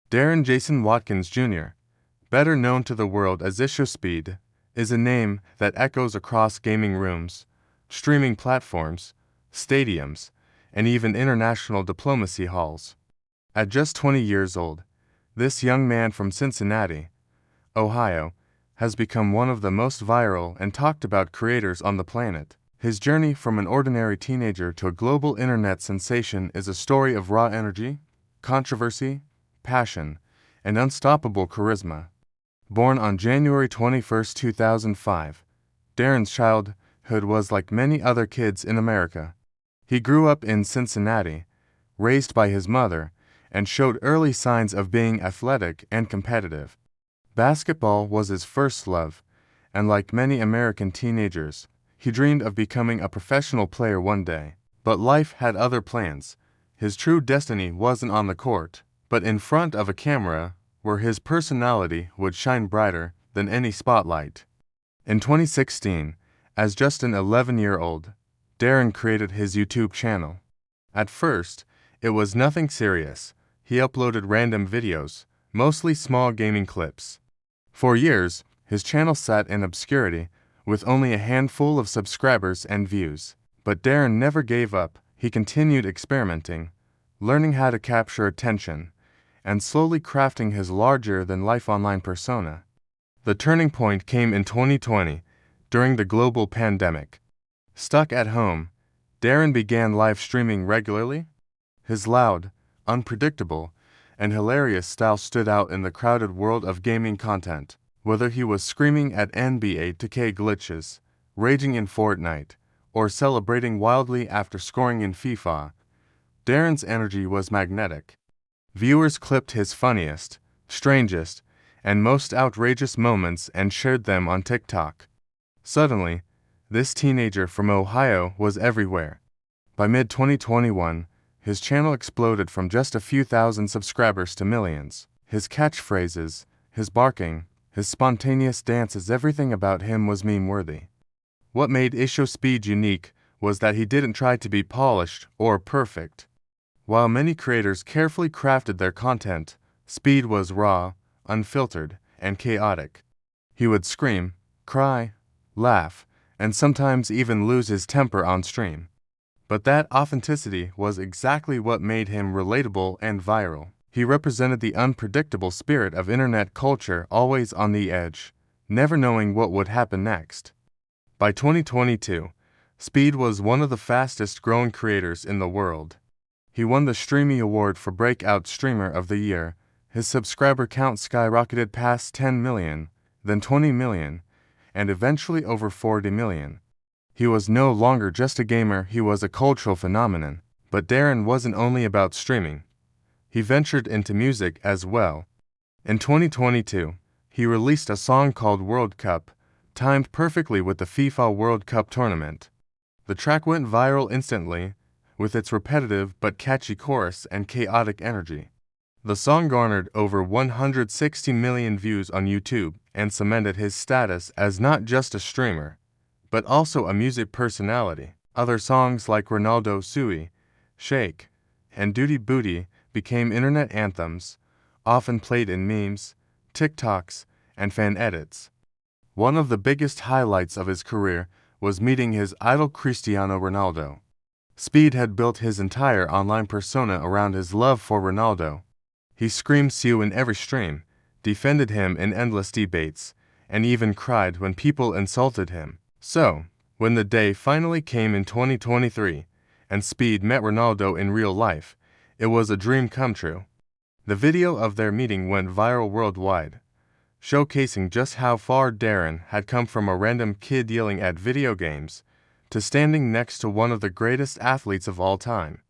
Darren Jason Watkins Jr., better known to the world as IShowSpeed, is a name that echoes across gaming rooms, streaming platforms, stadiums, and even international diplomacy halls. At just 20 years old, this young man from Cincinnati, Ohio, has become one of the most viral and talked about creators on the planet. His journey from an ordinary teenager to a global internet sensation is a story of raw energy, controversy, passion, and unstoppable charisma. Born on January 21, 2005, Darren's childhood was like many other kids in America. He grew up in Cincinnati, raised by his mother, and showed early signs of being athletic and competitive. Basketball was his first love, and like many American teenagers, he dreamed of becoming a professional player one day. But life had other plans. His true destiny wasn't on the court, but in front of a camera, where his personality would shine brighter than any spotlight. In 2016, as just an 11-year-old, Darren created his YouTube channel. At first, it was nothing serious. He uploaded random videos, mostly small gaming clips. For years, his channel sat in obscurity, with only a handful of subscribers and views. But Darren never gave up. He continued experimenting, learning how to capture attention, and slowly crafting his larger-than-life online persona. The turning point came in 2020, during the global pandemic. Stuck at home, Darren began live streaming regularly. His loud, unpredictable, and hilarious style stood out in the crowded world of gaming content. Whether he was screaming at NBA 2K glitches, raging in Fortnite, or celebrating wildly after scoring in FIFA, Darren's energy was magnetic. Viewers clipped his funniest, strangest, and most outrageous moments and shared them on TikTok. Suddenly, this teenager from Ohio was everywhere. By mid-2021, his channel exploded from just a few thousand subscribers to millions. His catchphrases, his barking, his spontaneous dances, everything about him was meme-worthy. What made IShowSpeed unique was that he didn't try to be polished or perfect. While many creators carefully crafted their content, Speed was raw, unfiltered, and chaotic. He would scream, cry, laugh, and sometimes even lose his temper on stream. But that authenticity was exactly what made him relatable and viral. He represented the unpredictable spirit of internet culture, always on the edge, never knowing what would happen next. By 2022, Speed was one of the fastest-growing creators in the world. He won the Streamy Award for Breakout Streamer of the Year. His subscriber count skyrocketed past 10 million, then 20 million, and eventually over 40 million. He was no longer just a gamer, he was a cultural phenomenon. But Darren wasn't only about streaming. He ventured into music as well. In 2022, he released a song called World Cup, timed perfectly with the FIFA World Cup tournament. The track went viral instantly, with its repetitive but catchy chorus and chaotic energy. The song garnered over 160 million views on YouTube and cemented his status as not just a streamer, but also a music personality. Other songs like Ronaldo Sui, Shake, and Duty Booty became internet anthems, often played in memes, TikToks, and fan edits. One of the biggest highlights of his career was meeting his idol Cristiano Ronaldo. Speed had built his entire online persona around his love for Ronaldo. He screamed "Siu" in every stream, defended him in endless debates, and even cried when people insulted him. So, when the day finally came in 2023, and Speed met Ronaldo in real life, it was a dream come true. The video of their meeting went viral worldwide, showcasing just how far Darren had come from a random kid yelling at video games to standing next to one of the greatest athletes of all time.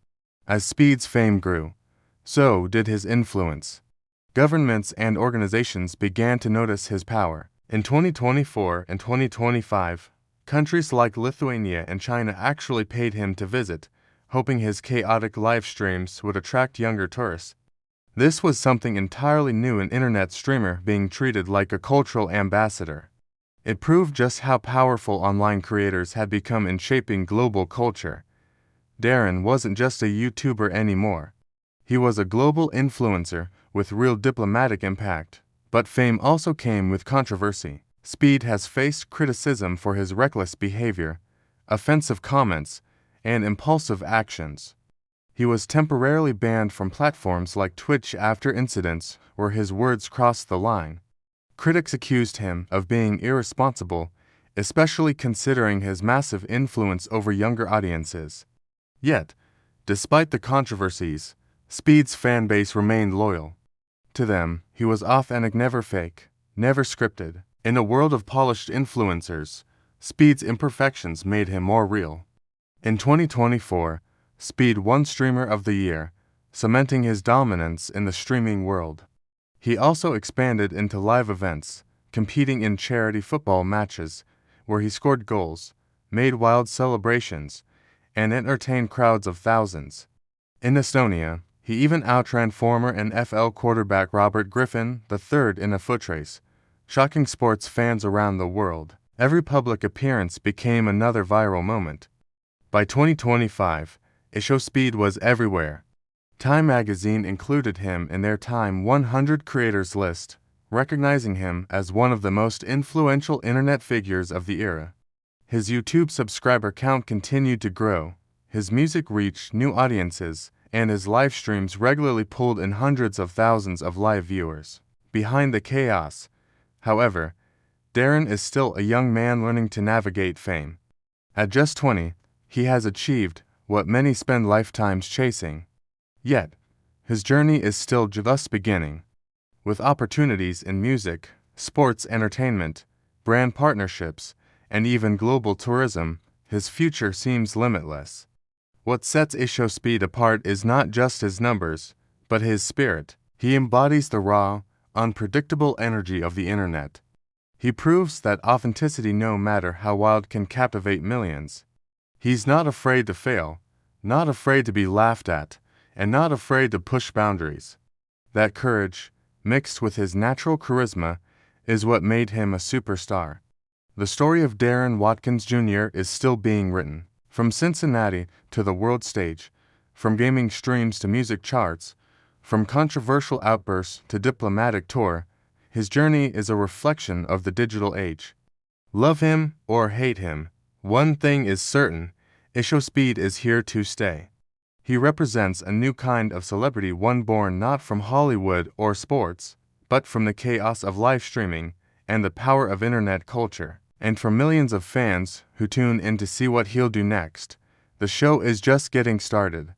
As Speed's fame grew, so did his influence. Governments and organizations began to notice his power. In 2024 and 2025, countries like Lithuania and China actually paid him to visit, hoping his chaotic live streams would attract younger tourists. This was something entirely new, an internet streamer being treated like a cultural ambassador. It proved just how powerful online creators had become in shaping global culture. Darren wasn't just a YouTuber anymore. He was a global influencer with real diplomatic impact. But fame also came with controversy. Speed has faced criticism for his reckless behavior, offensive comments, and impulsive actions. He was temporarily banned from platforms like Twitch after incidents where his words crossed the line. Critics accused him of being irresponsible, especially considering his massive influence over younger audiences. Yet, despite the controversies, Speed's fanbase remained loyal. To them, he was authentic, never fake, never scripted. In a world of polished influencers, Speed's imperfections made him more real. In 2024, Speed won Streamer of the Year, cementing his dominance in the streaming world. He also expanded into live events, competing in charity football matches, where he scored goals, made wild celebrations, and entertained crowds of thousands. In Estonia, he even outran former NFL quarterback Robert Griffin III in a foot race, shocking sports fans around the world. Every public appearance became another viral moment. By 2025, IShowSpeed was everywhere. Time magazine included him in their Time 100 Creators list, recognizing him as one of the most influential internet figures of the era. His YouTube subscriber count continued to grow, his music reached new audiences, and his live streams regularly pulled in hundreds of thousands of live viewers. Behind the chaos, however, Darren is still a young man learning to navigate fame. At just 20, he has achieved what many spend lifetimes chasing. Yet, his journey is still just beginning. With opportunities in music, sports entertainment, brand partnerships, and even global tourism, his future seems limitless. What sets IShowSpeed apart is not just his numbers, but his spirit. He embodies the raw, unpredictable energy of the internet. He proves that authenticity, no matter how wild, can captivate millions. He's not afraid to fail, not afraid to be laughed at, and not afraid to push boundaries. That courage, mixed with his natural charisma, is what made him a superstar. The story of Darren Watkins Jr. is still being written. From Cincinnati to the world stage, from gaming streams to music charts, from controversial outbursts to diplomatic tour, his journey is a reflection of the digital age. Love him or hate him, one thing is certain, IShowSpeed is here to stay. He represents a new kind of celebrity, one born not from Hollywood or sports, but from the chaos of live streaming and the power of internet culture. And for millions of fans who tune in to see what he'll do next, the show is just getting started.